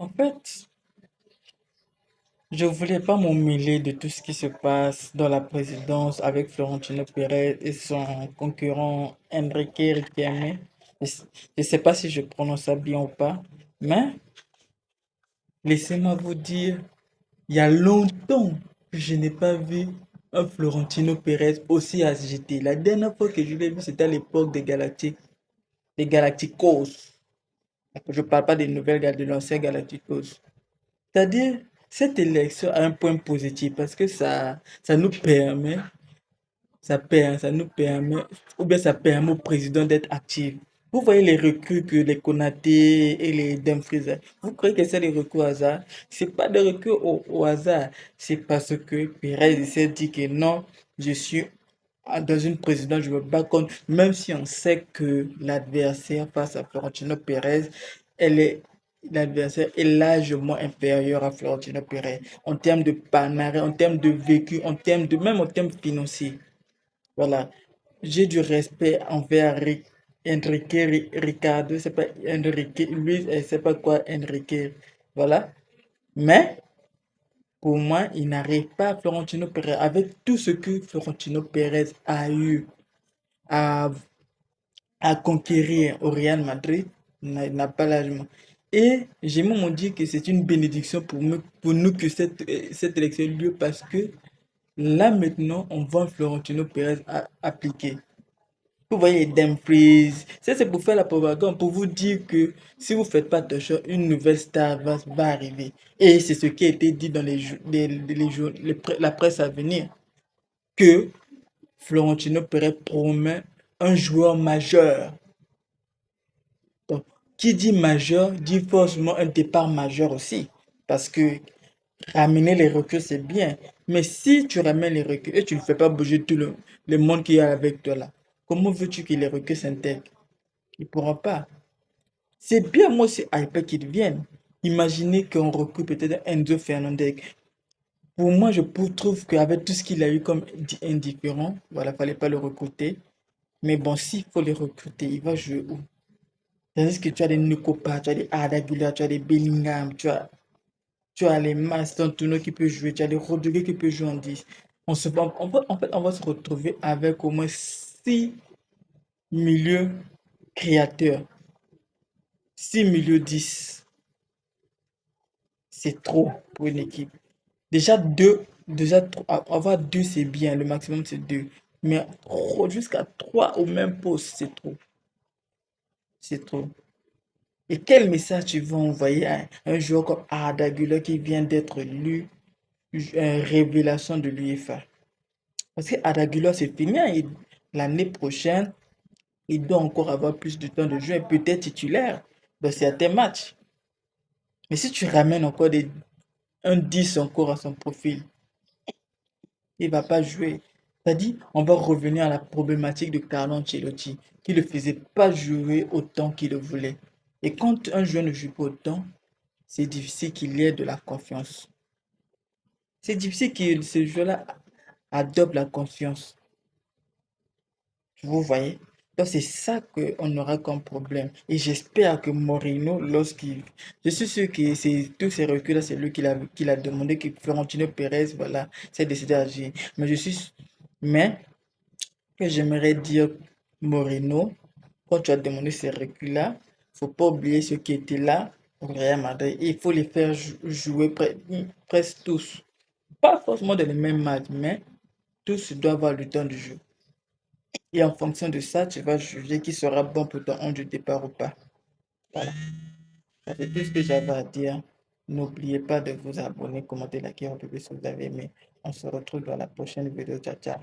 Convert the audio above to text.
En fait, je voulais pas m'emmêler de tout ce qui se passe dans la présidence avec Florentino Pérez et son concurrent Enrique Riquelme. Je ne sais pas si je prononce ça bien ou pas, mais laissez-moi vous dire, il y a longtemps que je n'ai pas vu un Florentino Pérez aussi agité. La dernière fois que je l'ai vu, c'était à l'époque des Galactiques, des Galacticos. Je ne parle pas des nouvelles, de l'ancien Galacticos. C'est-à-dire, cette élection a un point positif parce que ça nous permet, ça nous permet, ou bien ça permet au président d'être actif. Vous voyez les recrues que les Konaté et les Dumfries, vous croyez que c'est des recrues au hasard? C'est pas des recrues au hasard, c'est parce que Pérez s'est dit que non, je suis dans une présidence, je me bats contre, même si on sait que l'adversaire face à Florentino Pérez, elle est, l'adversaire est largement inférieur à Florentino Pérez en termes de palmarès, en termes de vécu, en termes de, même en termes financiers. Voilà. J'ai du respect envers Enrique Ricardo, c'est pas Enrique, lui, c'est pas quoi Enrique. Voilà. Mais, pour moi, il n'arrive pas à Florentino Pérez. Avec tout ce que Florentino Pérez a eu à, à conquérir au Real Madrid, n'a pas l'argent. Et j'ai même dit que c'est une bénédiction pour nous que cette élection ait lieu parce que là maintenant, on voit Florentino Pérez appliquer. Vous voyez les Dumfries, ça c'est pour faire la propagande, pour vous dire que si vous ne faites pas attention, une nouvelle star va arriver. Et c'est ce qui a été dit dans la presse à venir, que Florentino Pérez promet un joueur majeur. Donc, qui dit majeur dit forcément un départ majeur aussi. Parce que ramener les recrues, c'est bien. Mais si tu ramènes les recrues et tu ne fais pas bouger le monde qui est avec toi là, comment veux-tu que les recrues s'intègrent? Ils ne pourront pas. C'est bien, moi, c'est hyper qu'ils viennent. Imaginez qu'on recrute peut-être Enzo Fernandez. Pour moi, trouve qu'avec tout ce qu'il a eu comme indifférent, voilà, fallait pas le recruter. Mais bon, s'il faut le recruter, il va jouer où? Tandis que tu as des Nukopa, tu as des Arda Güler, tu as des Bellingham, tu as les Maston Tourneau qui peut jouer, tu as des Rodriguez qui peut jouer en 10. En fait, on va se retrouver avec au moins 6 milieux créateurs, 6 milieux 10. C'est trop pour une équipe. Avoir deux, c'est bien, le maximum c'est deux. Mais jusqu'à trois au même poste, c'est trop. C'est trop. Et quel message tu vas envoyer à un joueur comme Arda Güler qui vient d'être élu révélation de l'UEFA? Parce que Arda Güler, c'est fini, hein. L'année prochaine, il doit encore avoir plus de temps de jeu et peut-être titulaire dans certains matchs. Mais si tu ramènes encore un 10 encore à son profil, il va pas jouer. C'est-à-dire, on va revenir à la problématique de Carlo Ancelotti, qui ne le faisait pas jouer autant qu'il le voulait. Et quand un joueur ne joue pas autant, c'est difficile qu'il ait de la confiance. C'est difficile que ce joueur-là adopte la confiance. Vous voyez? Donc c'est ça qu'on aura comme problème. Et j'espère que Mourinho, lorsqu'il... Je suis sûr que c'est tous ces reculs-là, c'est lui qui l'a demandé, que Florentino Pérez, voilà, s'est décidé à agir. Mais que j'aimerais dire, Moreno, quand tu as demandé ces reculs-là, faut pas oublier ceux qui étaient là au Real Madrid. Il faut les faire jouer presque tous. Pas forcément dans les mêmes matchs, mais tous doivent avoir le temps de jeu. Et en fonction de ça, tu vas juger qui sera bon pour ton 11 du départ ou pas. Voilà. Ça, c'est tout ce que j'avais à dire. N'oubliez pas de vous abonner, commenter, liker, publier si vous avez aimé. On se retrouve dans la prochaine vidéo. Ciao, ciao.